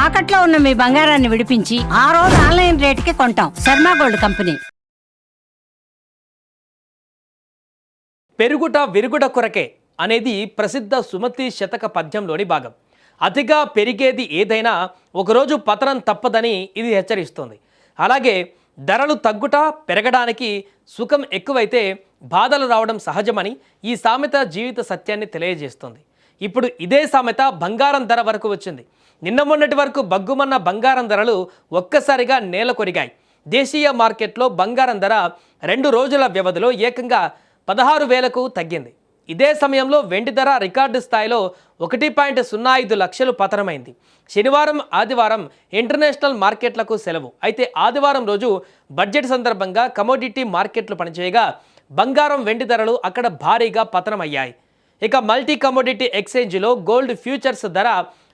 తాకట్లో ఉన్న మీ బంగారాన్ని విడిపించి ఆ రోజు ఆన్లైన్ రేటుకి కొంటాం. Sharma gold company. పెరుగుట విరుగుట కొరకే అనేది ప్రసిద్ధ సుమతి శతక పద్యంలోని భాగం. అతిగా పెరిగేది ఏదైనా ఒకరోజు పతనం తప్పదని ఇది హెచ్చరిస్తుంది. అలాగే ధరలు తగ్గుట పెరగడానికి సుఖం ఎక్కువైతే బాధలు రావడం సహజమని ఈ సామెత జీవిత సత్యాన్ని తెలియజేస్తుంది. ఇప్పుడు ఇదే సామెత బంగారం ధర వరకు వచ్చింది. నిన్న మొన్నటి వరకు బగ్గుమన్న బంగారం ధరలు ఒక్కసారిగా నేల కొరిగాయి. దేశీయ మార్కెట్లో బంగారం ధర 2 రోజుల వ్యవధిలో ఏకంగా 16,000కు తగ్గింది. ఇదే సమయంలో వెండి ధర రికార్డు స్థాయిలో 1.05 లక్షలు పతనమైంది. శనివారం ఆదివారం ఇంటర్నేషనల్ మార్కెట్లకు సెలవు. అయితే ఆదివారం రోజు బడ్జెట్ సందర్భంగా కమోడిటీ మార్కెట్లు పనిచేయగా బంగారం వెండి ధరలు అక్కడ భారీగా పతనమయ్యాయి. ఇక మల్టీ కమోడిటీ ఎక్స్చేంజ్లో గోల్డ్ ఫ్యూచర్స్ ధర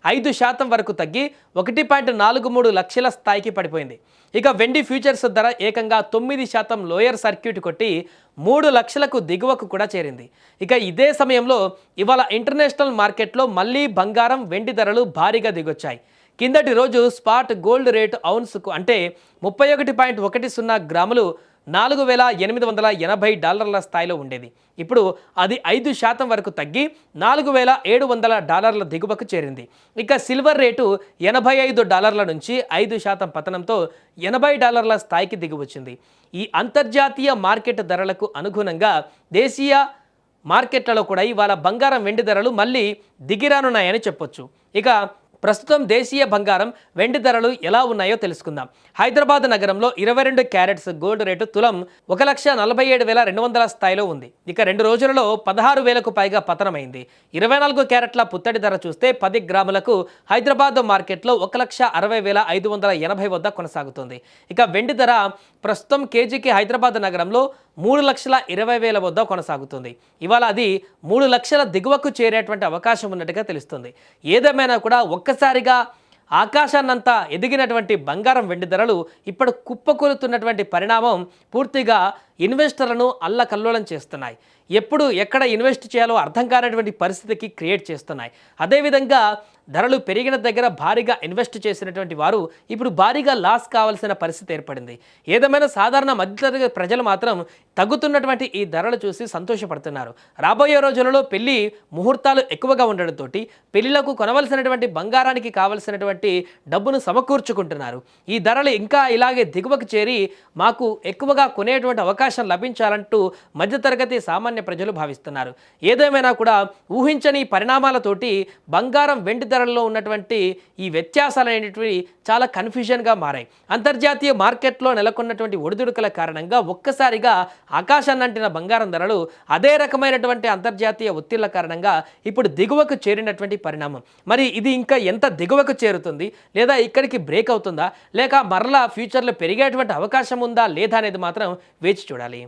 5% వరకు తగ్గి 1.43 లక్షల స్థాయికి పడిపోయింది. ఇక వెండి ఫ్యూచర్స్ ధర ఏకంగా 9% లోయర్ సర్క్యూట్ కొట్టి 3 లక్షలకు దిగువకు కూడా చేరింది. ఇక ఇదే సమయంలో ఇవాళ ఇంటర్నేషనల్ మార్కెట్లో మళ్ళీ బంగారం వెండి ధరలు భారీగా దిగొచ్చాయి. కిందటి రోజు స్పాట్ గోల్డ్ రేటు ఔన్స్కు అంటే 31.10 గ్రాములు $4,880 స్థాయిలో ఉండేది. ఇప్పుడు అది 5% వరకు తగ్గి $4,700 దిగువకు చేరింది. ఇక సిల్వర్ రేటు $85 నుంచి 5% పతనంతో $80 స్థాయికి దిగివచ్చింది. ఈ అంతర్జాతీయ మార్కెట్ ధరలకు అనుగుణంగా దేశీయ మార్కెట్లలో కూడా ఇవాళ బంగారం వెండి ధరలు మళ్ళీ దిగిరానున్నాయని చెప్పొచ్చు. ఇక ప్రస్తుతం దేశీయ బంగారం వెండి ధరలు ఎలా ఉన్నాయో తెలుసుకుందాం. హైదరాబాద్ నగరంలో 22 క్యారెట్స్ గోల్డ్ రేటు తులం 1,47,200 స్థాయిలో ఉంది. ఇక 2 రోజులలో 16,000కు పైగా పతనమైంది. 24 క్యారెట్ల పుత్తడి ధర చూస్తే 10 గ్రాములకు హైదరాబాద్ మార్కెట్లో 1,60,580 వద్ద కొనసాగుతుంది. ఇక వెండి ధర ప్రస్తుతం కేజీకి హైదరాబాద్ నగరంలో 3,20,000 వద్ద కొనసాగుతుంది. ఇవాళ అది 3 లక్షల దిగువకు చేరేటువంటి అవకాశం ఉన్నట్టుగా తెలుస్తుంది. ఏదేమైనా కూడా ఒక్కసారిగా ఆకాశాన్నంతా ఎదిగినటువంటి బంగారం వెండి ధరలు ఇప్పుడు కుప్పకూలుతున్నటువంటి పరిణామం పూర్తిగా ఇన్వెస్టర్లను అల్లకల్లోలం చేస్తున్నాయి. ఎప్పుడు ఎక్కడ ఇన్వెస్ట్ చేయాలో అర్థం కానటువంటి పరిస్థితికి క్రియేట్ చేస్తున్నాయి. అదేవిధంగా ధరలు పెరిగిన దగ్గర భారీగా ఇన్వెస్ట్ చేసినటువంటి వారు ఇప్పుడు భారీగా లాస్ కావాల్సిన పరిస్థితి ఏర్పడింది. ఏదేమైనా సాధారణ మధ్యతరగతి ప్రజలు మాత్రం తగ్గుతున్నటువంటి ఈ ధరలు చూసి సంతోషపడుతున్నారు. రాబోయే రోజులలో పెళ్లి ముహూర్తాలు ఎక్కువగా ఉండడంతో పెళ్లిలకు కొనవలసినటువంటి బంగారానికి కావలసినటువంటి డబ్బును సమకూర్చుకుంటున్నారు. ఈ ధరలు ఇంకా ఇలాగే దిగువకు చేరి మాకు ఎక్కువగా కొనేటువంటి అవకాశం లభించాలంటూ మధ్యతరగతి సామాన్య ప్రజలు భావిస్తున్నారు. ఏదేమైనా కూడా ఊహించని పరిణామాలతోటి బంగారం వెండి ధరల్లో ఉన్నటువంటి ఈ వ్యత్యాసాలు అనేటివి చాలా కన్ఫ్యూజన్గా మారాయి. అంతర్జాతీయ మార్కెట్లో నెలకొన్నటువంటి ఒడిదుడుకుల కారణంగా ఒక్కసారిగా ఆకాశాన్నంటిన బంగారం ధరలు అదే రకమైనటువంటి అంతర్జాతీయ ఒత్తిళ్ల కారణంగా ఇప్పుడు దిగువకు చేరినటువంటి పరిణామం. మరి ఇది ఇంకా ఎంత దిగువకు చేరుతుంది, లేదా ఇక్కడికి బ్రేక్ అవుతుందా, లేక మరలా ఫ్యూచర్లో పెరిగేటువంటి అవకాశం ఉందా లేదా అనేది మాత్రం వేచి చూడాలి.